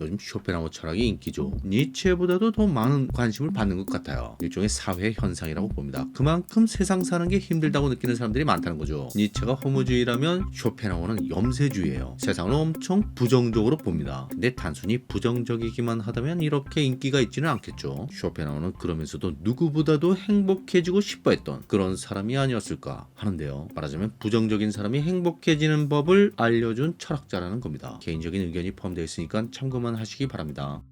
요즘 쇼펜하우어 철학이 인기죠. 니체보다도 더 많은 관심을 받는 것 같아요. 일종의 사회 현상이라고 봅니다. 그만큼 세상 사는 게 힘들다고 느끼는 사람들이 많다는 거죠. 니체가 허무주의라면 쇼펜하우어는 염세주의예요. 세상을 엄청 부정적으로 봅니다. 근데 단순히 부정적이기만 하다면 이렇게 인기가 있지는 않겠죠. 쇼펜하우어는 그러면서도 누구보다도 행복해지고 싶어했던 그런 사람이 아니었을까 하는데요. 말하자면 부정적인 사람이 행복해지는 법을 알려준 철학자라는 겁니다. 개인적인 의견이 포함되어 있으니까 참고만 하시기 바랍니다.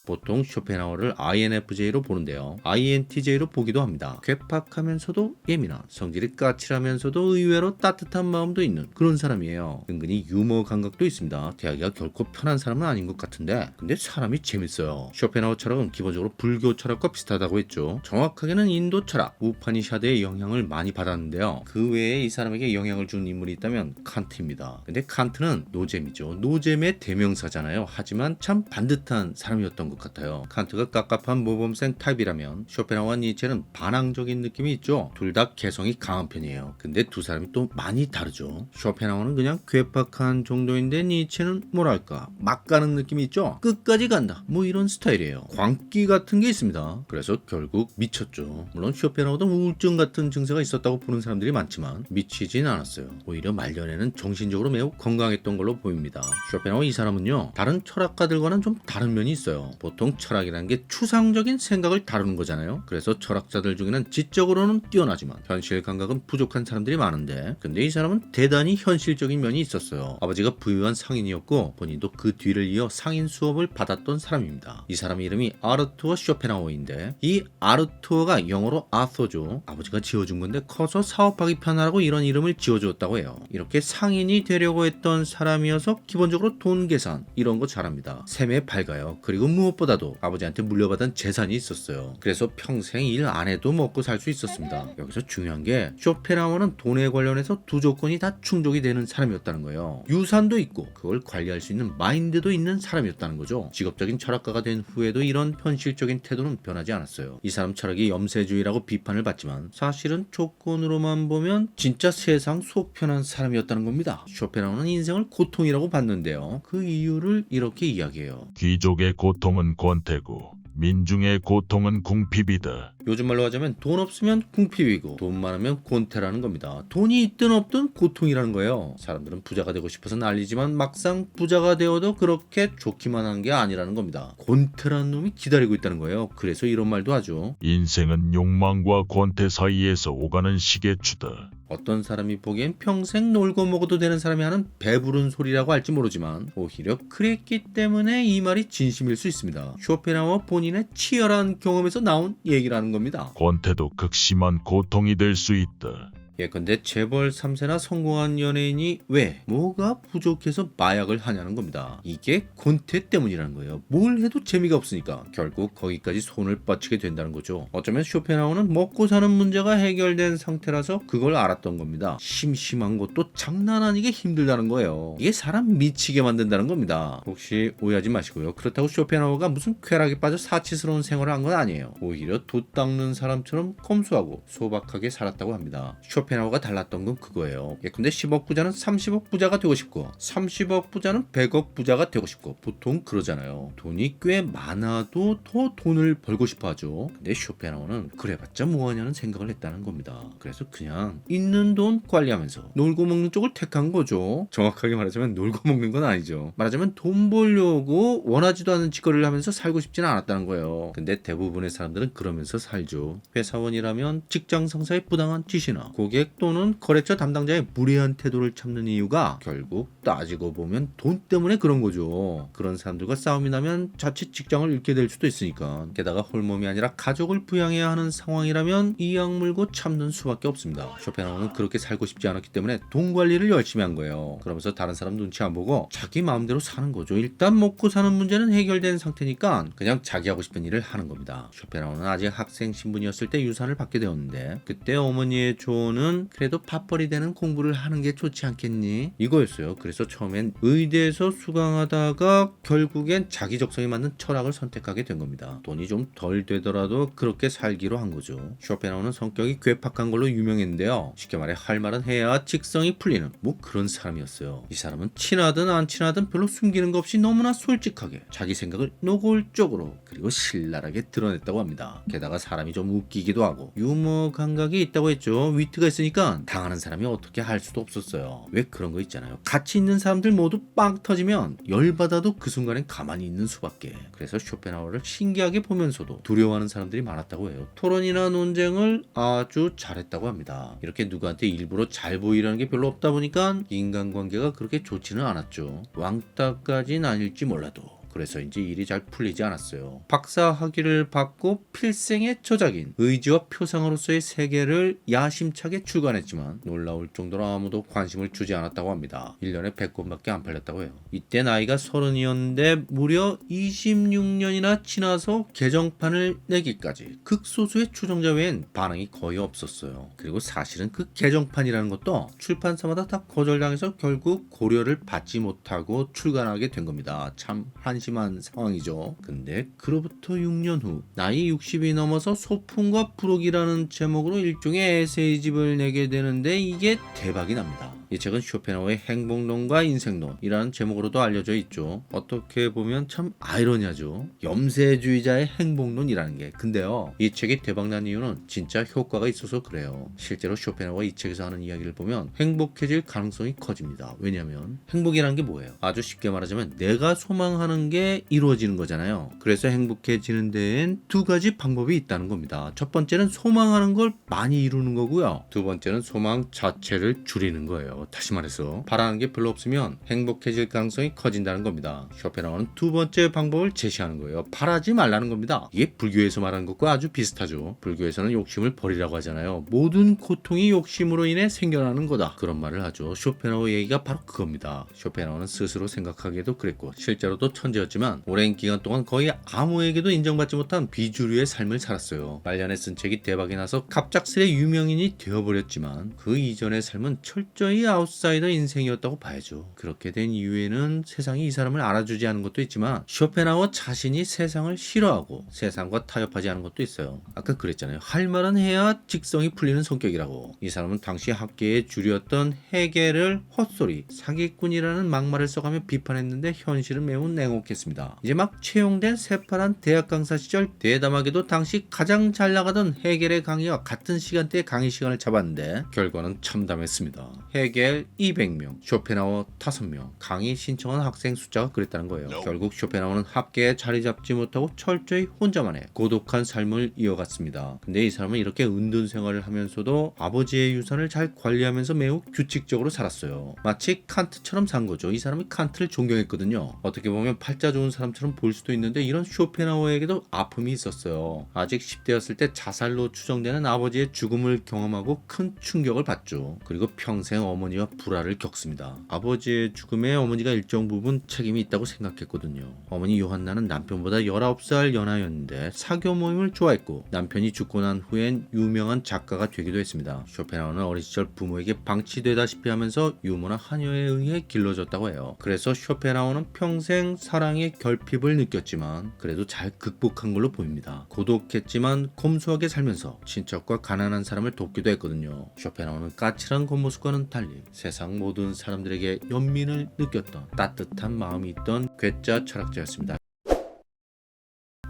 보통 쇼펜하우어를 INFJ로 보는데요. INTJ로 보기도 합니다. 괴팍하면서도 예민한, 성질이 까칠하면서도 의외로 따뜻한 마음도 있는 그런 사람이에요. 은근히 유머 감각도 있습니다. 대하기가 결코 편한 사람은 아닌 것 같은데 근데 사람이 재밌어요. 쇼펜하우어 철학은 기본적으로 불교 철학과 비슷하다고 했죠. 정확하게는 인도 철학, 우파니샤드의 영향을 많이 받았는데요. 그 외에 이 사람에게 영향을 준 인물이 있다면 칸트입니다. 근데 칸트는 노잼이죠. 노잼의 대명사잖아요. 하지만 참 반듯한 사람이었던 것 같아요. 칸트가 깝깝한 모범생 타입이라면 쇼펜하우어와 니체는 반항적인 느낌이 있죠. 둘 다 개성이 강한 편이에요. 근데 두 사람이 또 많이 다르죠. 쇼펜하우어는 그냥 괴팍한 정도인데 니체는 뭐랄까 막 가는 느낌이 있죠. 끝까지 간다 뭐 이런 스타일이에요. 광기 같은 게 있습니다. 그래서 결국 미쳤죠. 물론 쇼펜하우어도 우울증 같은 증세가 있었다고 보는 사람들이 많지만 미치진 않았어요. 오히려 말년에는 정신적으로 매우 건강했던 걸로 보입니다. 쇼펜하우어 이 사람은요 다른 철학가들과는 좀 다른 면이 있어요. 보통 철학이라는 게 추상적인 생각을 다루는 거잖아요. 그래서 철학자들 중에는 지적으로는 뛰어나지만 현실 감각은 부족한 사람들이 많은데 근데 이 사람은 대단히 현실적인 면이 있었어요. 아버지가 부유한 상인이었고 본인도 그 뒤를 이어 상인 수업을 받았던 사람입니다. 이 사람 이름이 아르투어 쇼펜하우어인데 이 아르투어가 영어로 아서죠. 아버지가 지어준 건데 커서 사업하기 편하라고 이런 이름을 지어줬다고 해요. 이렇게 상인이 되려고 했던 사람이어서 기본적으로 돈 계산 이런 거 잘합니다. 셈에 밝아요. 그리고 무엇보다도 아버지한테 물려받은 재산이 있었어요. 그래서 평생 일 안 해도 먹고 살 수 있었습니다. 여기서 중요한 게 쇼펜하우어는 돈에 관련해서 두 조건이 다 충족이 되는 사람이었다는 거예요. 유산도 있고 그걸 관리할 수 있는 마인드도 있는 사람이었다는 거죠. 직업적인 철학가가 된 후에도 이런 현실적인 태도는 변하지 않았어요. 이 사람 철학이 염세주의라고 비판을 받지만 사실은 조건으로만 보면 진짜 세상 속 편한 사람이었다는 겁니다. 쇼펜하우어는 인생을 고통이라고 봤는데요. 그 이유를 이렇게 이야기해요. 귀족의 고통은 권태고 민중의 고통은 궁핍이다. 요즘 말로 하자면 돈 없으면 궁핍이고 돈 많으면 곤태라는 겁니다. 돈이 있든 없든 고통이라는 거예요. 사람들은 부자가 되고 싶어서 난리지만 막상 부자가 되어도 그렇게 좋기만 한 게 아니라는 겁니다. 곤태라는 놈이 기다리고 있다는 거예요. 그래서 이런 말도 하죠. 인생은 욕망과 권태 사이에서 오가는 시계추다. 어떤 사람이 보기엔 평생 놀고 먹어도 되는 사람이 하는 배부른 소리라고 할지 모르지만 오히려 그랬기 때문에 이 말이 진심일 수 있습니다. 쇼펜하우어 본인의 치열한 경험에서 나온 얘기라는 겁니다. 권태도 극심한 고통이 될 수 있다. 예컨대 재벌 3세나 성공한 연예인이 왜 뭐가 부족해서 마약을 하냐는 겁니다. 이게 곤태 때문이라는 거예요. 뭘 해도 재미가 없으니까 결국 거기까지 손을 뻗치게 된다는 거죠. 어쩌면 쇼펜하우어는 먹고 사는 문제가 해결된 상태라서 그걸 알았던 겁니다. 심심한 것도 장난 아니게 힘들다는 거예요. 이게 사람 미치게 만든다는 겁니다. 혹시 오해하지 마시고요. 그렇다고 쇼펜하우어가 무슨 쾌락에 빠져 사치스러운 생활을 한 건 아니에요. 오히려 돛 닦는 사람처럼 검소하고 소박하게 살았다고 합니다. 쇼펜하우어가 달랐던 건 그거예요. 예컨대 10억 부자는 30억 부자가 되고 싶고 30억 부자는 100억 부자가 되고 싶고 보통 그러잖아요. 돈이 꽤 많아도 더 돈을 벌고 싶어 하죠. 근데 쇼펜하우어는 그래봤자 뭐하냐는 생각을 했다는 겁니다. 그래서 그냥 있는 돈 관리하면서 놀고 먹는 쪽을 택한 거죠. 정확하게 말하자면 놀고 먹는 건 아니죠. 말하자면 돈 벌려고 원하지도 않은 짓거리를 하면서 살고 싶지는 않았다는 거예요. 근데 대부분의 사람들은 그러면서 살죠. 회사원이라면 직장 상사의 부당한 지시나 고객 또는 거래처 담당자의 무례한 태도를 참는 이유가 결국 따지고 보면 돈 때문에 그런 거죠. 그런 사람들과 싸움이 나면 자칫 직장을 잃게 될 수도 있으니까. 게다가 홀몸이 아니라 가족을 부양해야 하는 상황이라면 이 악물고 참는 수밖에 없습니다. 쇼펜하우어는 그렇게 살고 싶지 않았기 때문에 돈 관리를 열심히 한 거예요. 그러면서 다른 사람 눈치 안 보고 자기 마음대로 사는 거죠. 일단 먹고 사는 문제는 해결된 상태니까 그냥 자기 하고 싶은 일을 하는 겁니다. 쇼펜하우어는 아직 학생 신분이었을 때 유산을 받게 되었는데 그때 어머니의 조언은 이유는 그래도 밥벌이 되는 공부를 하는 게 좋지 않겠니? 이거였어요. 그래서 처음엔 의대에서 수강하다가 결국엔 자기 적성에 맞는 철학을 선택하게 된 겁니다. 돈이 좀 덜 되더라도 그렇게 살기로 한 거죠. 쇼펜하우는 성격이 괴팍한 걸로 유명했는데요. 쉽게 말해 할 말은 해야 직성이 풀리는 뭐 그런 사람이었어요. 이 사람은 친하든 안 친하든 별로 숨기는 거 없이 너무나 솔직하게 자기 생각을 노골적으로 그리고 신랄하게 드러냈다고 합니다. 게다가 사람이 좀 웃기기도 하고 유머 감각이 있다고 했죠. 위트가 있으니까 당하는 사람이 어떻게 할 수도 없었어요. 왜 그런 거 있잖아요. 같이 있는 사람들 모두 빵 터지면 열받아도 그 순간엔 가만히 있는 수밖에. 그래서 쇼펜하우어를 신기하게 보면서도 두려워하는 사람들이 많았다고 해요. 토론이나 논쟁을 아주 잘했다고 합니다. 이렇게 누구한테 일부러 잘 보이라는 게 별로 없다 보니까 인간관계가 그렇게 좋지는 않았죠. 왕따까지는 아닐지 몰라도 그래서인지 일이 잘 풀리지 않았어요. 박사 학위를 받고 필생의 저작인 의지와 표상으로서의 세계를 야심차게 출간했지만 놀라울 정도로 아무도 관심을 주지 않았다고 합니다. 1년에 100권밖에 안 팔렸다고 해요. 이때 나이가 30이었는데 무려 26년이나 지나서 개정판을 내기까지 극소수의 추종자 외엔 반응이 거의 없었어요. 그리고 사실은 그 개정판이라는 것도 출판사마다 다 거절당해서 결국 고려를 받지 못하고 출간하게 된 겁니다. 참 한심한 상황이죠. 근데 그로부터 6년 후 나이 60이 넘어서 소풍과 부록이라는 제목으로 일종의 에세이집을 내게 되는데 이게 대박이 납니다. 이 책은 쇼펜하우어의 행복론과 인생론이라는 제목으로도 알려져 있죠. 어떻게 보면 참 아이러니하죠. 염세주의자의 행복론이라는 게. 근데요, 이 책이 대박난 이유는 진짜 효과가 있어서 그래요. 실제로 쇼펜하우어가 이 책에서 하는 이야기를 보면 행복해질 가능성이 커집니다. 왜냐하면 행복이라는 게 뭐예요? 아주 쉽게 말하자면 내가 소망하는 게 이루어지는 거잖아요. 그래서 행복해지는 데엔 두 가지 방법이 있다는 겁니다. 첫 번째는 소망하는 걸 많이 이루는 거고요. 두 번째는 소망 자체를 줄이는 거예요. 다시 말해서 바라는 게 별로 없으면 행복해질 가능성이 커진다는 겁니다. 쇼펜하우어는 두 번째 방법을 제시하는 거예요. 바라지 말라는 겁니다. 이게 불교에서 말하는 것과 아주 비슷하죠. 불교에서는 욕심을 버리라고 하잖아요. 모든 고통이 욕심으로 인해 생겨나는 거다. 그런 말을 하죠. 쇼펜하우어 얘기가 바로 그겁니다. 쇼펜하우어는 스스로 생각하기에도 그랬고 실제로도 천재였지만 오랜 기간 동안 거의 아무에게도 인정받지 못한 비주류의 삶을 살았어요. 말년에 쓴 책이 대박이 나서 갑작스레 유명인이 되어버렸지만 그 이전의 삶은 철저히 아웃사이더 인생이었다고 봐야죠. 그렇게 된 이유에는 세상이 이 사람을 알아주지 않은 것도 있지만 쇼펜하우어 자신이 세상을 싫어하고 세상과 타협하지 않은 것도 있어요. 아까 그랬잖아요. 할 말은 해야 직성이 풀리는 성격이라고. 이 사람은 당시 학계의 주류였던 헤겔을 헛소리, 사기꾼이라는 막말을 써가며 비판했는데 현실은 매우 냉혹했습니다. 이제 막 채용된 새파란 대학 강사 시절 대담하게도 당시 가장 잘 나가던 헤겔의 강의와 같은 시간대에 강의 시간을 잡았는데 결과는 참담했습니다. 헤겔 200명, 쇼펜하우어 5명, 강의 신청한 학생 숫자가 그랬다는 거예요. 결국 쇼펜하우어는 학계에 자리 잡지 못하고 철저히 혼자만의 고독한 삶을 이어갔습니다. 근데 이 사람은 이렇게 은둔 생활을 하면서도 아버지의 유산을 잘 관리하면서 매우 규칙적으로 살았어요. 마치 칸트처럼 산 거죠. 이 사람이 칸트를 존경했거든요. 어떻게 보면 팔자 좋은 사람처럼 보일 수도 있는데 이런 쇼펜하우어에게도 아픔이 있었어요. 아직 10대였을 때 자살로 추정되는 아버지의 죽음을 경험하고 큰 충격을 받죠. 그리고 평생 어머니와 불화를 겪습니다. 아버지의 죽음에 어머니가 일정 부분 책임이 있다고 생각했거든요. 어머니 요한나는 남편보다 19살 연하였는데 사교 모임을 좋아했고 남편이 죽고 난 후엔 유명한 작가가 되기도 했습니다. 쇼펜하우어는 어린 시절 부모에게 방치되다시피 하면서 유머나 한여에 의해 길러졌다고 해요. 그래서 쇼펜하우어는 평생 사랑의 결핍을 느꼈지만 그래도 잘 극복한 걸로 보입니다. 고독했지만 검소하게 살면서 친척과 가난한 사람을 돕기도 했거든요. 쇼펜하우어는 까칠한 겉모습과는 달리 세상 모든 사람들에게 연민을 느꼈던 따뜻한 마음이 있던 괴짜 철학자였습니다.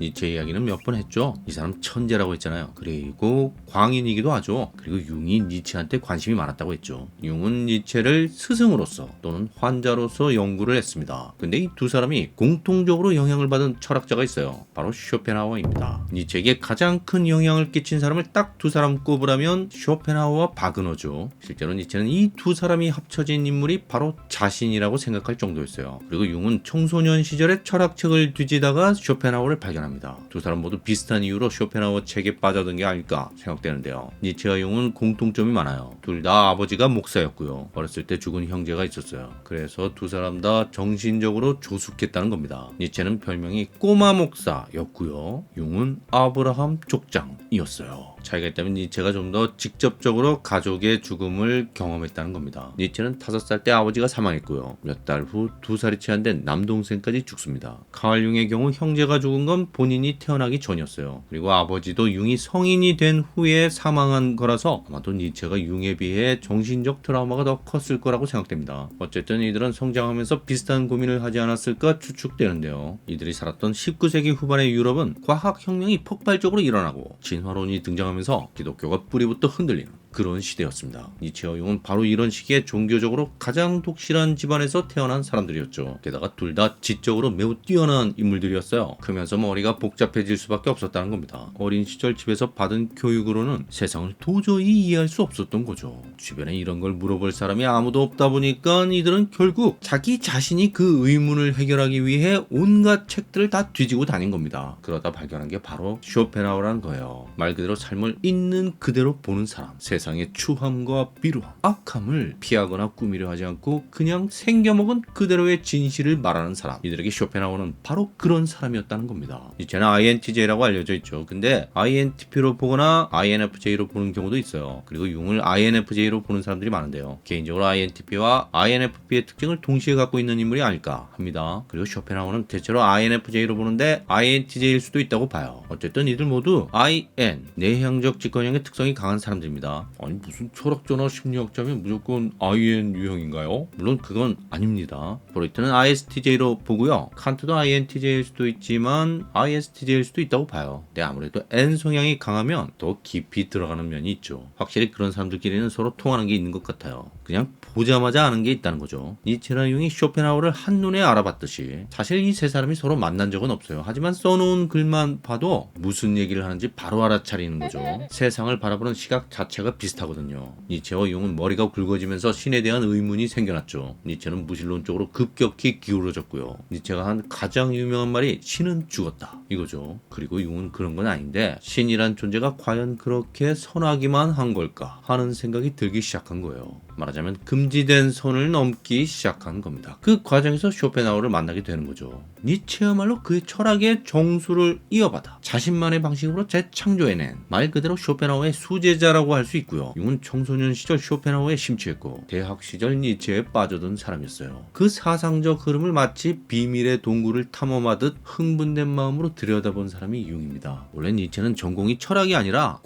니체 이야기는 몇 번 했죠. 이 사람 천재라고 했잖아요. 그리고 광인이기도 하죠. 그리고 융이 니체한테 관심이 많았다고 했죠. 융은 니체를 스승으로서 또는 환자로서 연구를 했습니다. 근데 이 두 사람이 공통적으로 영향을 받은 철학자가 있어요. 바로 쇼펜하우어입니다. 니체에게 가장 큰 영향을 끼친 사람을 딱 두 사람 꼽으라면 쇼펜하우어와 바그너죠. 실제로 니체는 이 두 사람이 합쳐진 인물이 바로 자신이라고 생각할 정도였어요. 그리고 융은 청소년 시절에 철학책을 뒤지다가 쇼펜하우어를 발견합니다. 발견합니다. 두 사람 모두 비슷한 이유로 쇼펜하우어 책에 빠져든 게 아닐까 생각되는데요. 니체와 융은 공통점이 많아요. 둘 다 아버지가 목사였고요. 어렸을 때 죽은 형제가 있었어요. 그래서 두 사람 다 정신적으로 조숙했다는 겁니다. 니체는 별명이 꼬마 목사였고요. 융은 아브라함 족장이었어요. 차이가 있다면 니체가 좀 더 직접적으로 가족의 죽음을 경험했다는 겁니다. 니체는 5살 때 아버지가 사망했고요. 몇 달 후 2살이 채 안 된 남동생까지 죽습니다. 카을 융의 경우 형제가 죽은 건 본인이 태어나기 전이었어요. 그리고 아버지도 융이 성인이 된 후에 사망한 거라서 아마도 니체가 융에 비해 정신적 트라우마가 더 컸을 거라고 생각됩니다. 어쨌든 이들은 성장하면서 비슷한 고민을 하지 않았을까 추측되는데요. 이들이 살았던 19세기 후반의 유럽은 과학혁명이 폭발적으로 일어나고 진화론이 등장하면서 기독교가 뿌리부터 흔들리는 그런 시대였습니다. 니체와 융은 바로 이런 시기에 종교적으로 가장 독실한 집안에서 태어난 사람들이었죠. 게다가 둘 다 지적으로 매우 뛰어난 인물들이었어요. 크면서 머리가 복잡해질 수밖에 없었다는 겁니다. 어린 시절 집에서 받은 교육으로는 세상을 도저히 이해할 수 없었던 거죠. 주변에 이런 걸 물어볼 사람이 아무도 없다 보니까 이들은 결국 자기 자신이 그 의문을 해결하기 위해 온갖 책들을 다 뒤지고 다닌 겁니다. 그러다 발견한 게 바로 쇼펜하우어라는 거예요. 말 그대로 삶을 있는 그대로 보는 사람. 세상의 추함과 비루함, 악함을 피하거나 꾸미려 하지 않고 그냥 생겨먹은 그대로의 진실을 말하는 사람. 이들에게 쇼펜하우어는 바로 그런 사람이었다는 겁니다. 이제는 INTJ라고 알려져 있죠. 근데 INTP로 보거나 INFJ로 보는 경우도 있어요. 그리고 융을 INFJ로 보는 사람들이 많은데요. 개인적으로 INTP와 INFP의 특징을 동시에 갖고 있는 인물이 아닐까 합니다. 그리고 쇼펜하우어는 대체로 INFJ로 보는데 INTJ일 수도 있다고 봐요. 어쨌든 이들 모두 IN, 내향적 직관형의 특성이 강한 사람들입니다. 아니 무슨 철학자나 심리학자면 무조건 IN 유형인가요? 물론 그건 아닙니다. 브로이트는 ISTJ로 보고요. 칸트도 INTJ일 수도 있지만 ISTJ일 수도 있다고 봐요. 근데 아무래도 N 성향이 강하면 더 깊이 들어가는 면이 있죠. 확실히 그런 사람들끼리는 서로 통하는 게 있는 것 같아요. 그냥 보자마자 아는 게 있다는 거죠. 니체나 융이 쇼펜하우어를 한눈에 알아봤듯이 사실 이 세 사람이 서로 만난 적은 없어요. 하지만 써놓은 글만 봐도 무슨 얘기를 하는지 바로 알아차리는 거죠. 세상을 바라보는 시각 자체가 비슷하거든요. 니체와 융은 머리가 굵어지면서 신에 대한 의문이 생겨났죠. 니체는 무신론적으로 급격히 기울어졌고요. 니체가 한 가장 유명한 말이 신은 죽었다 이거죠. 그리고 융은 그런 건 아닌데 신이란 존재가 과연 그렇게 선하기만 한 걸까 하는 생각이 들기 시작한 거예요. 말하자면 금지된 선을 넘기 시작한 겁니다. 그 과정에서 쇼펜하우어를 만나게 되는 거죠. 니체야말로 그의 철학의 정수를 이어받아 자신만의 방식으로 재창조해낸 말 그대로 쇼펜하우어의 수제자라고 할 수 있고요. 융은 청소년 시절 쇼펜하우어에 심취했고 대학 시절 니체에 빠져든 사람이었어요. 그 사상적 흐름을 마치 비밀의 동굴을 탐험하듯 흥분된 마음으로 들여다본 사람이 융입니다. 원래 니체는 전공이 철학이 아니라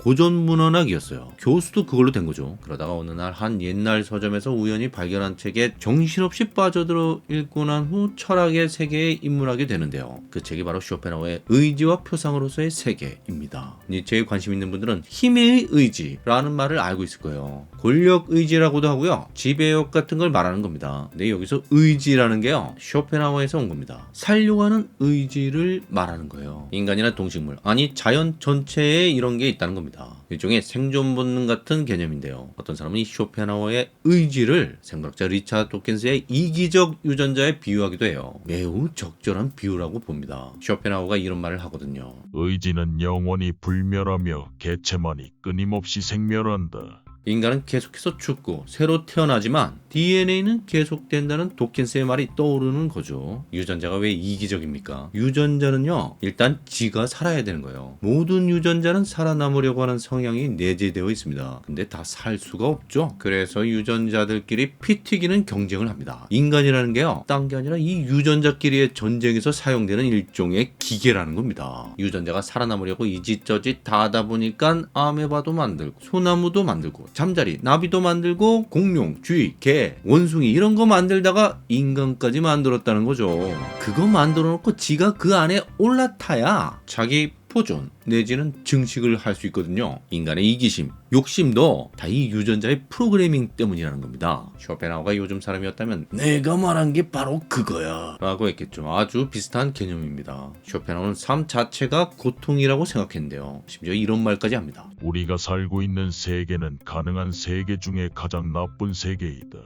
고전문헌학이었어요. 교수도 그걸로 된 거죠. 그러다가 어느 날 한 옛날 서점에서 우연히 발견한 책에 정신없이 빠져들어 읽고 난 후 철학의 세계에 입문하게 되는데요. 그 책이 바로 쇼펜하우어의 의지와 표상으로서의 세계입니다. 니체에 관심 있는 분들은 힘의 의지라는 말을 알고 있을 거예요. 권력 의지라고도 하고요. 지배욕 같은 걸 말하는 겁니다. 근데 여기서 의지라는 게요. 쇼펜하우어에서 온 겁니다. 살려고 하는 의지를 말하는 거예요. 인간이나 동식물, 아니 자연 전체에 이런 게 있다는 겁니다. 일종의 생존 본능 같은 개념인데요. 어떤 사람은 이 쇼펜하우어의 의지를 생물학자 리차드 도킨스의 이기적 유전자에 비유하기도 해요. 매우 적절한 비유라고 봅니다. 쇼펜하우어가 이런 말을 하거든요. 의지는 영원히 불멸하며 개체만이 끊임없이 생멸한다. 인간은 계속해서 죽고 새로 태어나지만 DNA는 계속된다는 도킨스의 말이 떠오르는 거죠. 유전자가 왜 이기적입니까? 유전자는요, 일단 지가 살아야 되는 거예요. 모든 유전자는 살아남으려고 하는 성향이 내재되어 있습니다. 근데 다 살 수가 없죠. 그래서 유전자들끼리 피 튀기는 경쟁을 합니다. 인간이라는 게요, 딴 게 아니라 이 유전자끼리의 전쟁에서 사용되는 일종의 기계라는 겁니다. 유전자가 살아남으려고 이짓저짓 다 하다 보니까 아메바도 만들고 소나무도 만들고 잠자리, 나비도 만들고 공룡, 쥐, 개, 원숭이 이런 거 만들다가 인간까지 만들었다는 거죠. 그거 만들어 놓고 지가 그 안에 올라타야 자기 보존 내지는 증식을 할 수 있거든요. 인간의 이기심, 욕심도 다 이 유전자의 프로그래밍 때문이라는 겁니다. 쇼펜하우어가 요즘 사람이었다면 내가 말한 게 바로 그거야 라고 했겠죠. 아주 비슷한 개념입니다. 쇼펜하우어는 삶 자체가 고통이라고 생각했는데요. 심지어 이런 말까지 합니다. 우리가 살고 있는 세계는 가능한 세계 중에 가장 나쁜 세계이다.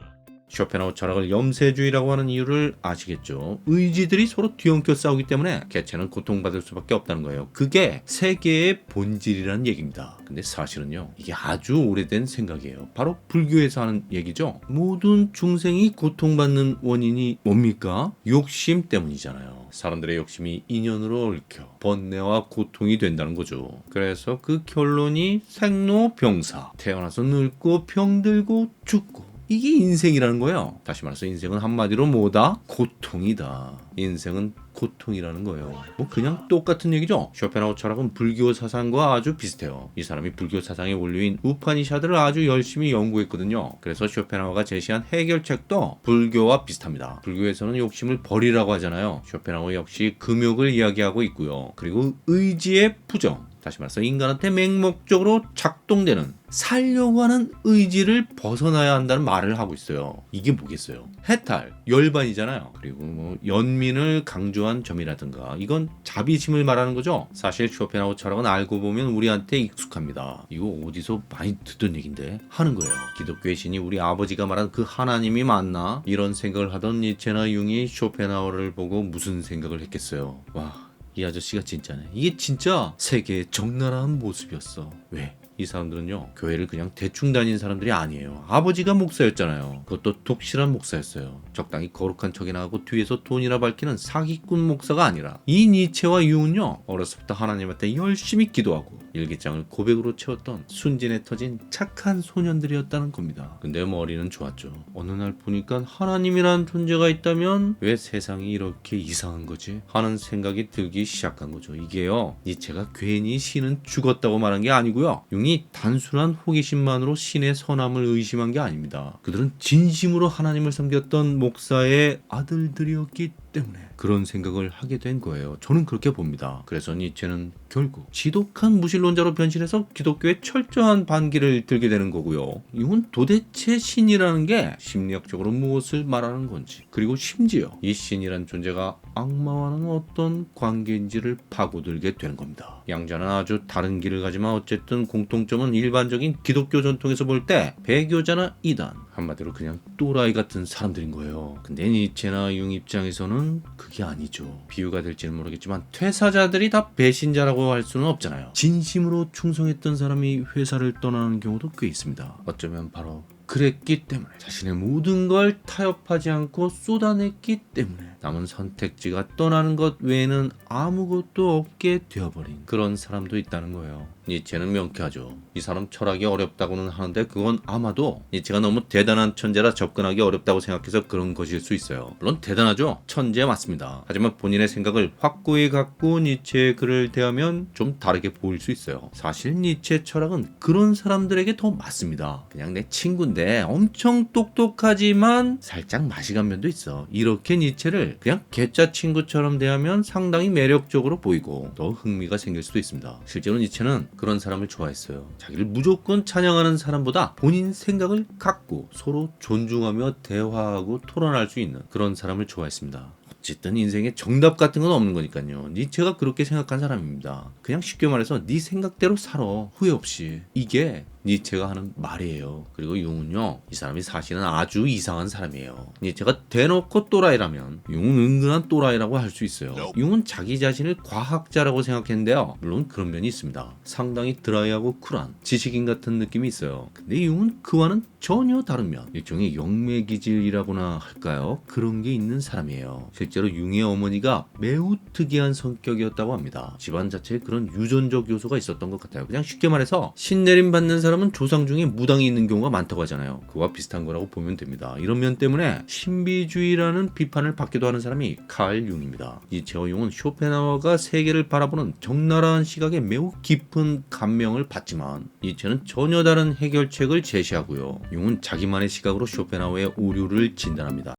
쇼펜하우 철학을 염세주의라고 하는 이유를 아시겠죠? 의지들이 서로 뒤엉켜 싸우기 때문에 개체는 고통받을 수밖에 없다는 거예요. 그게 세계의 본질이라는 얘기입니다. 근데 사실은요, 이게 아주 오래된 생각이에요. 바로 불교에서 하는 얘기죠. 모든 중생이 고통받는 원인이 뭡니까? 욕심 때문이잖아요. 사람들의 욕심이 인연으로 얽혀 번뇌와 고통이 된다는 거죠. 그래서 그 결론이 생로병사. 태어나서 늙고 병들고 죽고. 이게 인생이라는 거예요. 다시 말해서 인생은 한마디로 뭐다? 고통이다. 인생은 고통이라는 거예요. 뭐 그냥 똑같은 얘기죠. 쇼펜하우 철학은 불교 사상과 아주 비슷해요. 이 사람이 불교 사상의 원료인 우파니샤드를 아주 열심히 연구했거든요. 그래서 쇼펜하우가 제시한 해결책도 불교와 비슷합니다. 불교에서는 욕심을 버리라고 하잖아요. 쇼펜하우 역시 금욕을 이야기하고 있고요. 그리고 의지의 부정. 다시 말해서 인간한테 맹목적으로 작동되는 살려고 하는 의지를 벗어나야 한다는 말을 하고 있어요. 이게 뭐겠어요? 해탈, 열반이잖아요. 그리고 뭐 연민을 강조한 점이라든가 이건 자비심을 말하는 거죠. 사실 쇼펜하우 철학은 알고 보면 우리한테 익숙합니다. 이거 어디서 많이 듣던 얘긴데 하는 거예요. 기독교의 신이 우리 아버지가 말한 그 하나님이 맞나? 이런 생각을 하던 니체나 융이 쇼펜하우를 보고 무슨 생각을 했겠어요. 와, 이 아저씨가 진짜네. 이게 진짜 세계의 적나라한 모습이었어. 왜? 이 사람들은요, 교회를 그냥 대충 다닌 사람들이 아니에요. 아버지가 목사였잖아요. 그것도 독실한 목사였어요. 적당히 거룩한 척이나 하고 뒤에서 돈이나 밝히는 사기꾼 목사가 아니라 이 니체와 유은요, 어렸을 때 하나님한테 열심히 기도하고 일기장을 고백으로 채웠던 순진에 터진 착한 소년들이었다는 겁니다. 근데 머리는 좋았죠. 어느 날 보니까 하나님이라는 존재가 있다면 왜 세상이 이렇게 이상한 거지? 하는 생각이 들기 시작한 거죠. 이게요, 니체가 괜히 신은 죽었다고 말한 게 아니고요. 융이 단순한 호기심만으로 신의 선함을 의심한 게 아닙니다. 그들은 진심으로 하나님을 섬겼던 목사의 아들들이었기 때문에 그런 생각을 하게 된 거예요. 저는 그렇게 봅니다. 그래서 니체는 결국 지독한 무신론자로 변신해서 기독교에 철저한 반기를 들게 되는 거고요. 이건 도대체 신이라는 게 심리학적으로 무엇을 말하는 건지, 그리고 심지어 이 신이란 존재가 악마와는 어떤 관계인지를 파고들게 되는 겁니다. 양자는 아주 다른 길을 가지만 어쨌든 공통점은 일반적인 기독교 전통에서 볼 때 배교자나 이단, 한마디로 그냥 또라이 같은 사람들인 거예요. 근데 니체나 융 입장에서는 그게 아니죠. 비유가 될지는 모르겠지만 퇴사자들이 다 배신자라고 할 수는 없잖아요. 진심으로 충성했던 사람이 회사를 떠나는 경우도 꽤 있습니다. 어쩌면 바로 그랬기 때문에, 자신의 모든 걸 타협하지 않고 쏟아냈기 때문에 남은 선택지가 떠나는 것 외에는 아무것도 없게 되어버린 그런 사람도 있다는 거예요. 니체는 명쾌하죠. 이 사람 철학이 어렵다고는 하는데 그건 아마도 니체가 너무 대단한 천재라 접근하기 어렵다고 생각해서 그런 것일 수 있어요. 물론 대단하죠. 천재 맞습니다. 하지만 본인의 생각을 확고히 갖고 니체의 글을 대하면 좀 다르게 보일 수 있어요. 사실 니체 철학은 그런 사람들에게 더 맞습니다. 그냥 내 친구인데 엄청 똑똑하지만 살짝 마시간 면도 있어. 이렇게 니체를 그냥 개짜 친구처럼 대하면 상당히 매력적으로 보이고 더 흥미가 생길 수도 있습니다. 실제로 니체는 그런 사람을 좋아했어요. 자기를 무조건 찬양하는 사람보다 본인 생각을 갖고 서로 존중하며 대화하고 토론할 수 있는 그런 사람을 좋아했습니다. 어쨌든 인생에 정답 같은 건 없는 거니까요. 니체가 그렇게 생각한 사람입니다. 그냥 쉽게 말해서 네 생각대로 살아. 후회 없이. 이게 니체가 하는 말이에요. 그리고 융은요, 이 사람이 사실은 아주 이상한 사람이에요. 니체가 대놓고 또라이라면 융은 은근한 또라이라고 할 수 있어요. 융은 자기 자신을 과학자라고 생각했는데요, 물론 그런 면이 있습니다. 상당히 드라이하고 쿨한 지식인 같은 느낌이 있어요. 근데 융은 그와는 전혀 다른 면, 일종의 영매기질이라고나 할까요? 그런 게 있는 사람이에요. 실제로 융의 어머니가 매우 특이한 성격이었다고 합니다. 집안 자체에 그런 유전적 요소가 있었던 것 같아요. 그냥 쉽게 말해서 신내림 받는 사람은 조상 중에 무당이 있는 경우가 많다고 하잖아요. 그와 비슷한 거라고 보면 됩니다. 이런 면 때문에 신비주의라는 비판을 받기도 하는 사람이 칼 융입니다. 니체와 융은 쇼펜하우어가 세계를 바라보는 적나라한 시각에 매우 깊은 감명을 받지만 니체는 전혀 다른 해결책을 제시하고요. 융은 자기만의 시각으로 쇼펜하우어의 오류를 진단합니다.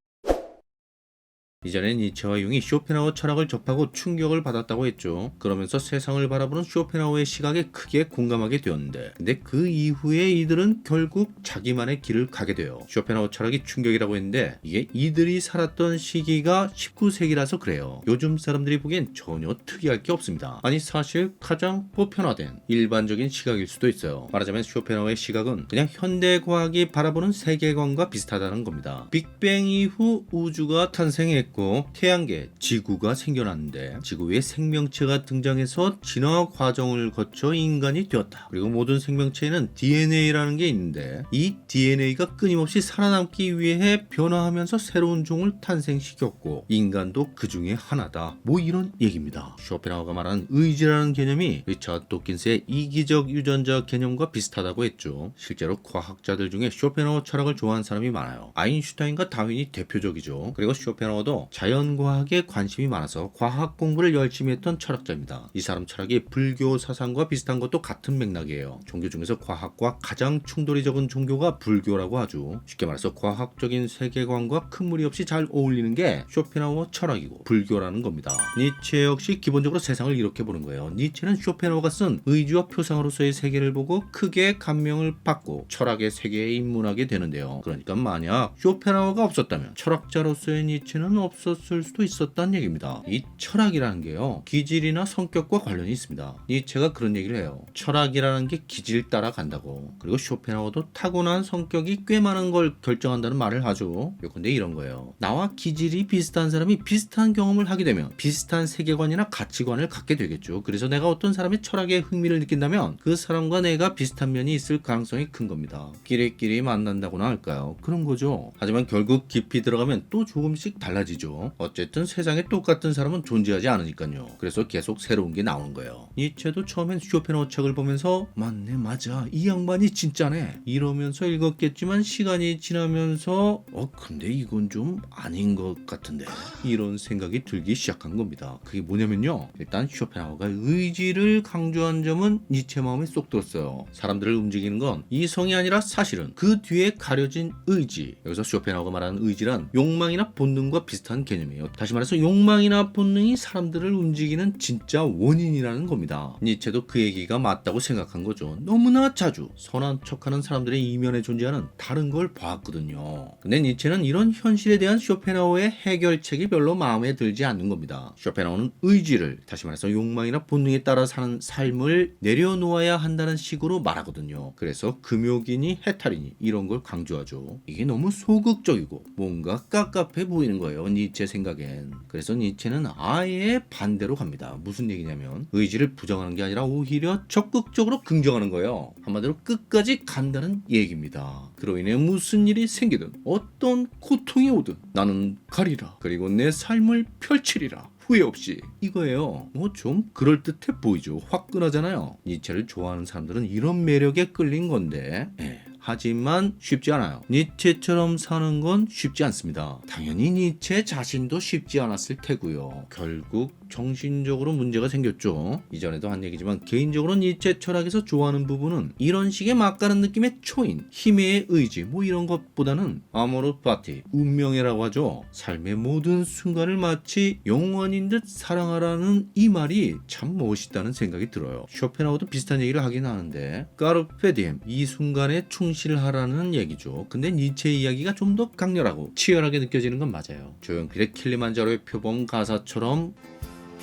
이전에 니체와 융이 쇼펜하우어 철학을 접하고 충격을 받았다고 했죠. 그러면서 세상을 바라보는 쇼펜하우어의 시각에 크게 공감하게 되었는데, 근데 그 이후에 이들은 결국 자기만의 길을 가게 돼요. 쇼펜하우어 철학이 충격이라고 했는데 이게 이들이 살았던 시기가 19세기라서 그래요. 요즘 사람들이 보기엔 전혀 특이할 게 없습니다. 아니 사실 가장 보편화된 일반적인 시각일 수도 있어요. 말하자면 쇼펜하우어의 시각은 그냥 현대 과학이 바라보는 세계관과 비슷하다는 겁니다. 빅뱅 이후 우주가 탄생했고 태양계, 지구가 생겨났는데 지구 위에 생명체가 등장해서 진화 과정을 거쳐 인간이 되었다. 그리고 모든 생명체에는 DNA라는 게 있는데 이 DNA가 끊임없이 살아남기 위해 변화하면서 새로운 종을 탄생시켰고 인간도 그 중에 하나다. 뭐 이런 얘기입니다. 쇼펜하우어가 말하는 의지라는 개념이 리처드 도킨스의 이기적 유전자 개념과 비슷하다고 했죠. 실제로 과학자들 중에 쇼펜하우어 철학을 좋아하는 사람이 많아요. 아인슈타인과 다윈이 대표적이죠. 그리고 쇼펜하우어도 자연과학에 관심이 많아서 과학 공부를 열심히 했던 철학자입니다. 이 사람 철학이 불교 사상과 비슷한 것도 같은 맥락이에요. 종교 중에서 과학과 가장 충돌이 적은 종교가 불교라고 하죠. 쉽게 말해서 과학적인 세계관과 큰 무리 없이 잘 어울리는 게 쇼펜하우어 철학이고 불교라는 겁니다. 니체 역시 기본적으로 세상을 이렇게 보는 거예요. 니체는 쇼펜하우어가 쓴 의지와 표상으로서의 세계를 보고 크게 감명을 받고 철학의 세계에 입문하게 되는데요. 그러니까 만약 쇼펜하우어가 없었다면 철학자로서의 니체는 없었을 수도 있었다는 얘기입니다. 이 철학이라는 게요, 기질이나 성격과 관련이 있습니다. 니체가 그런 얘기를 해요. 철학이라는 게 기질 따라 간다고. 그리고 쇼펜하우어도 타고난 성격이 꽤 많은 걸 결정한다는 말을 하죠. 근데 이런 거예요. 나와 기질이 비슷한 사람이 비슷한 경험을 하게 되면 비슷한 세계관이나 가치관을 갖게 되겠죠. 그래서 내가 어떤 사람의 철학에 흥미를 느낀다면 그 사람과 내가 비슷한 면이 있을 가능성이 큰 겁니다. 끼리끼리 만난다고나 할까요? 그런 거죠. 하지만 결국 깊이 들어가면 또 조금씩 달라지죠. 어쨌든 세상에 똑같은 사람은 존재하지 않으니까요. 그래서 계속 새로운 게 나오는 거예요. 니체도 처음엔 쇼펜하우어 책을 보면서 맞네, 맞아, 이 양반이 진짜네 이러면서 읽었겠지만 시간이 지나면서 근데 이건 좀 아닌 것 같은데 이런 생각이 들기 시작한 겁니다. 그게 뭐냐면요, 일단 쇼펜하우어가 의지를 강조한 점은 니체 마음에 쏙 들었어요. 사람들을 움직이는 건 이성이 아니라 사실은 그 뒤에 가려진 의지. 여기서 쇼펜하우어가 말하는 의지란 욕망이나 본능과 비슷한 개념이에요. 다시 말해서 욕망이나 본능이 사람들을 움직이는 진짜 원인이라는 겁니다. 니체도 그 얘기가 맞다고 생각한 거죠. 너무나 자주 선한 척하는 사람들의 이면에 존재하는 다른 걸 봤거든요. 근데 니체는 이런 현실에 대한 쇼펜하우어의 해결책이 별로 마음에 들지 않는 겁니다. 쇼펜하우어는 의지를, 다시 말해서 욕망이나 본능에 따라 사는 삶을 내려놓아야 한다는 식으로 말하거든요. 그래서 금욕이니 해탈이니 이런 걸 강조하죠. 이게 너무 소극적이고 뭔가 깝깝해 보이는 거예요, 니체 생각엔. 그래서 니체는 아예 반대로 갑니다. 무슨 얘기냐면 의지를 부정하는 게 아니라 오히려 적극적으로 긍정하는 거예요. 한마디로 끝까지 간다는 얘기입니다. 그로 인해 무슨 일이 생기든 어떤 고통이 오든 나는 가리라. 그리고 내 삶을 펼치리라. 후회 없이, 이거예요. 뭐 좀 그럴듯해 보이죠. 화끈하잖아요. 니체를 좋아하는 사람들은 이런 매력에 끌린 건데 하지만 쉽지 않아요. 니체처럼 사는 건 쉽지 않습니다. 당연히 니체 자신도 쉽지 않았을 테고요. 결국 정신적으로 문제가 생겼죠. 이전에도 한 얘기지만 개인적으로 니체 철학에서 좋아하는 부분은 이런 식의 막가는 느낌의 초인, 힘의 의지 뭐 이런 것보다는 아모르 파티, 운명이라고 하죠. 삶의 모든 순간을 마치 영원인 듯 사랑하라는 이 말이 참 멋있다는 생각이 들어요. 쇼펜하우어도 비슷한 얘기를 하긴 하는데 까르페 디엠, 이 순간에 충실하라는 얘기죠. 근데 니체 이야기가 좀 더 강렬하고 치열하게 느껴지는 건 맞아요. 조용필의 킬리만자로의 표범 가사처럼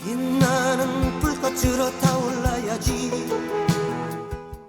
빛나는 불꽃으로 타올라야지.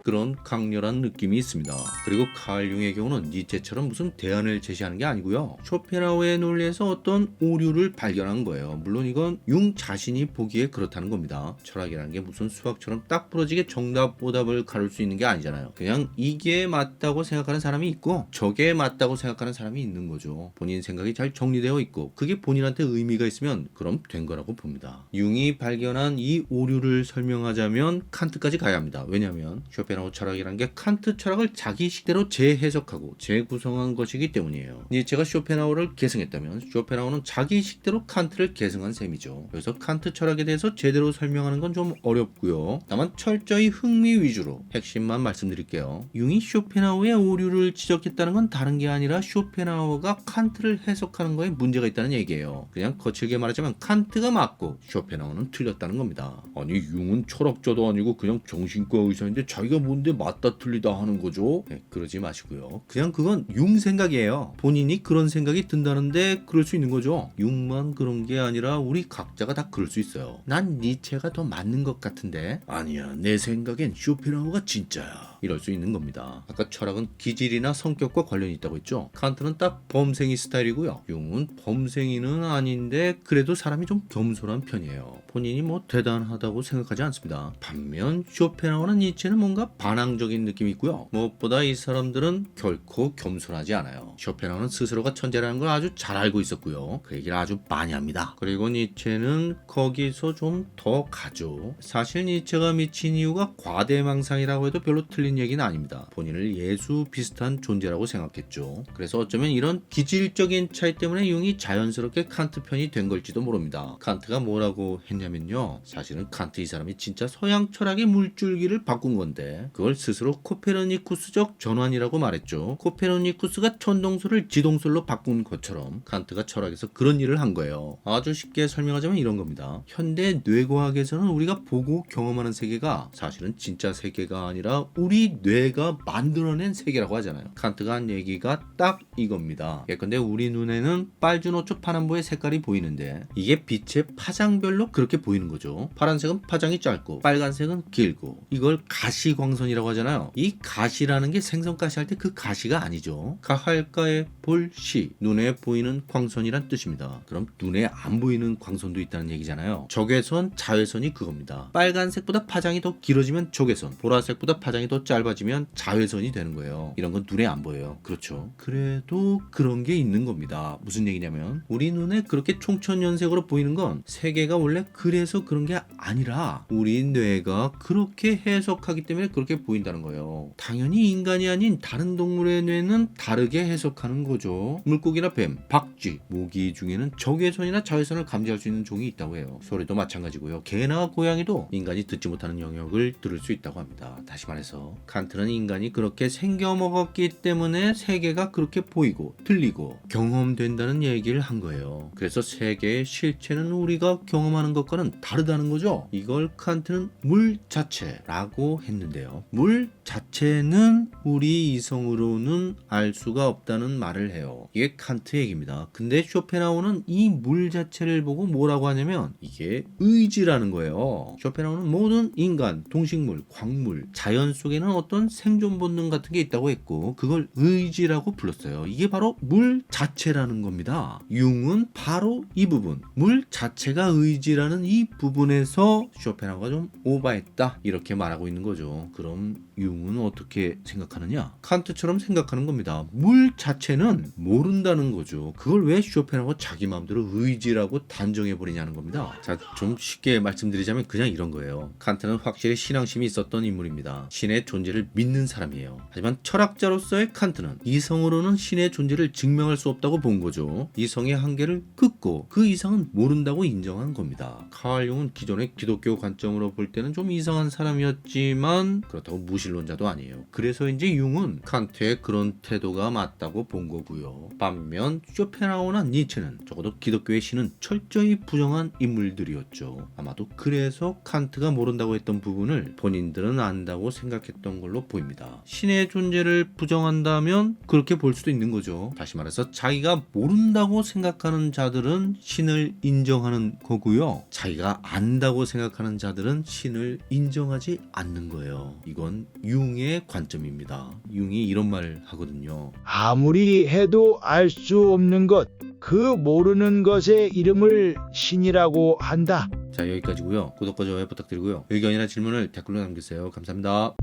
그런 강렬한 느낌이 있습니다. 그리고 칼 융의 경우는 니체처럼 무슨 대안을 제시하는 게 아니고요. 쇼펜하우어의 논리에서 어떤 오류를 발견한 거예요. 물론 이건 융 자신이 보기에 그렇다는 겁니다. 철학이라는 게 무슨 수학처럼 딱 부러지게 정답 오답을 가를 수 있는 게 아니잖아요. 그냥 이게 맞다고 생각하는 사람이 있고 저게 맞다고 생각하는 사람이 있는 거죠. 본인 생각이 잘 정리되어 있고 그게 본인한테 의미가 있으면 그럼 된 거라고 봅니다. 융이 발견한 이 오류를 설명하자면 칸트까지 가야 합니다. 왜냐하면 쇼펜하우어 철학이란 게 칸트 철학을 자기 식대로 재해석하고 재구성한 것이기 때문이에요. 니체가 쇼펜하우어를 계승했다면 쇼펜하우어는 자기 식대로 칸트를 계승한 셈이죠. 그래서 칸트 철학에 대해서 제대로 설명하는 건 좀 어렵고요. 다만 철저히 흥미 위주로 핵심만 말씀드릴게요. 융이 쇼펜하우어의 오류를 지적했다는 건 다른 게 아니라 쇼펜하우어가 칸트를 해석하는 거에 문제가 있다는 얘기예요. 그냥 거칠게 말하자면 칸트가 맞고 쇼펜하우어는 틀렸다는 겁니다. 아니 융은 철학자도 아니고 그냥 정신과 의사인데 자기가 뭔데 맞다 틀리다 하는 거죠? 네, 그러지 마시고요. 그냥 그건 융 생각이에요. 본인이 그런 생각이 든다는데 그럴 수 있는 거죠. 융만 그런 게 아니라 우리 각자가 다 그럴 수 있어요. 난 니체가 더 맞는 것 같은데 아니야 내 생각엔 쇼펜하우어가 진짜야. 이럴 수 있는 겁니다. 아까 철학은 기질이나 성격과 관련이 있다고 했죠. 칸트는 딱 범생이 스타일이고요. 융은 범생이는 아닌데 그래도 사람이 좀 겸손한 편이에요. 본인이 뭐 대단하다고 생각하지 않습니다. 반면 쇼펜하우어나 니체는 뭔가 반항적인 느낌이 있고요. 무엇보다 이 사람들은 결코 겸손하지 않아요. 쇼펜하우어는 스스로가 천재라는 걸 아주 잘 알고 있었고요. 그 얘기를 아주 많이 합니다. 그리고 니체는 거기서 좀 더 가죠. 사실 니체가 미친 이유가 과대망상이라고 해도 별로 틀린 얘기는 아닙니다. 본인을 예수 비슷한 존재라고 생각했죠. 그래서 어쩌면 이런 기질적인 차이 때문에 융이 자연스럽게 칸트 편이 된 걸지도 모릅니다. 칸트가 뭐라고 했냐면요. 사실은 칸트 이 사람이 진짜 서양 철학의 물줄기를 바꾼 건데 그걸 스스로 코페르니쿠스적 전환이라고 말했죠. 코페르니쿠스가 천동설을 지동설로 바꾼 것처럼 칸트가 철학에서 그런 일을 한 거예요. 아주 쉽게 설명하자면 이런 겁니다. 현대 뇌과학에서는 우리가 보고 경험하는 세계가 사실은 진짜 세계가 아니라 우리 뇌가 만들어낸 세계라고 하잖아요. 칸트가 한 얘기가 딱 이겁니다. 예컨대 우리 눈에는 빨주노초 파남보의 색깔이 보이는데 이게 빛의 파장별로 그렇게 보이는 거죠. 파란색은 파장이 짧고 빨간색은 길고 이걸 가시광선이라고 하잖아요. 이 가시라는 게 생선가시 할 때 그 가시가 아니죠. 가할가에 볼 시, 눈에 보이는 광선이란 뜻입니다. 그럼 눈에 안 보이는 광선도 있다는 얘기잖아요. 적외선, 자외선이 그겁니다. 빨간색보다 파장이 더 길어지면 적외선, 보라색보다 파장이 더 짧아지면 자외선이 되는 거예요. 이런 건 눈에 안 보여요. 그렇죠. 그래도 그런 게 있는 겁니다. 무슨 얘기냐면 우리 눈에 그렇게 총천연색으로 보이는 건 세계가 원래 그래서 그런 게 아니라 우리 뇌가 그렇게 해석하기 때문에 그렇게 보인다는 거예요. 당연히 인간이 아닌 다른 동물의 뇌는 다르게 해석하는 거죠. 물고기나 뱀, 박쥐, 모기 중에는 적외선이나 자외선을 감지할 수 있는 종이 있다고 해요. 소리도 마찬가지고요. 개나 고양이도 인간이 듣지 못하는 영역을 들을 수 있다고 합니다. 다시 말해서 칸트는 인간이 그렇게 생겨먹었기 때문에 세계가 그렇게 보이고 들리고 경험된다는 얘기를 한 거예요. 그래서 세계의 실체는 우리가 경험하는 것과는 다르다는 거죠. 이걸 칸트는 물 자체라고 했는데요. 물 자체는 우리 이성으로는 알 수가 없다는 말을 해요. 이게 칸트 얘기입니다. 근데 쇼펜하우어는 이 물 자체를 보고 뭐라고 하냐면 이게 의지라는 거예요. 쇼펜하우어는 모든 인간, 동식물, 광물, 자연 속에는 어떤 생존 본능 같은 게 있다고 했고 그걸 의지라고 불렀어요. 이게 바로 물 자체라는 겁니다. 융은 바로 이 부분, 물 자체가 의지라는 이 부분에서 쇼펜하우어가 좀 오바했다 이렇게 말하고 있는 거죠. 그럼 융은 어떻게 생각하느냐? 칸트처럼 생각하는 겁니다. 물 자체는 모른다는 거죠. 그걸 왜 쇼펜하우어가 자기 마음대로 의지라고 단정해버리냐는 겁니다. 자, 좀 쉽게 말씀드리자면 그냥 이런 거예요. 칸트는 확실히 신앙심이 있었던 인물입니다. 신의 존재를 믿는 사람이에요. 하지만 철학자로서의 칸트는 이성으로는 신의 존재를 증명할 수 없다고 본 거죠. 이성의 한계를 긋고 그 이상은 모른다고 인정한 겁니다. 카를 융은 기존의 기독교 관점으로 볼 때는 좀 이상한 사람이었지만 그렇다고 무신론자도 아니에요. 그래서인지 융은 칸트의 그런 태도가 맞다고 본 거고요. 반면 쇼펜하우어나 니체는 적어도 기독교의 신은 철저히 부정한 인물들이었죠. 아마도 그래서 칸트가 모른다고 했던 부분을 본인들은 안다고 생각했던 걸로 보입니다. 신의 존재를 부정한다면 그렇게 볼 수도 있는 거죠. 다시 말해서 자기가 모른다고 생각하는 자들은 신을 인정하는 거고요. 자기가 안다고 생각하는 자들은 신을 인정하지 않는 거예요. 이건 융의 관점입니다. 융이 이런 말을 하거든요. 아무리 해도 알 수 없는 것, 그 모르는 것의 이름을 신이라고 한다. 자, 여기까지고요. 구독과 좋아요 부탁드리고요. 의견이나 질문을 댓글로 남기세요. 감사합니다.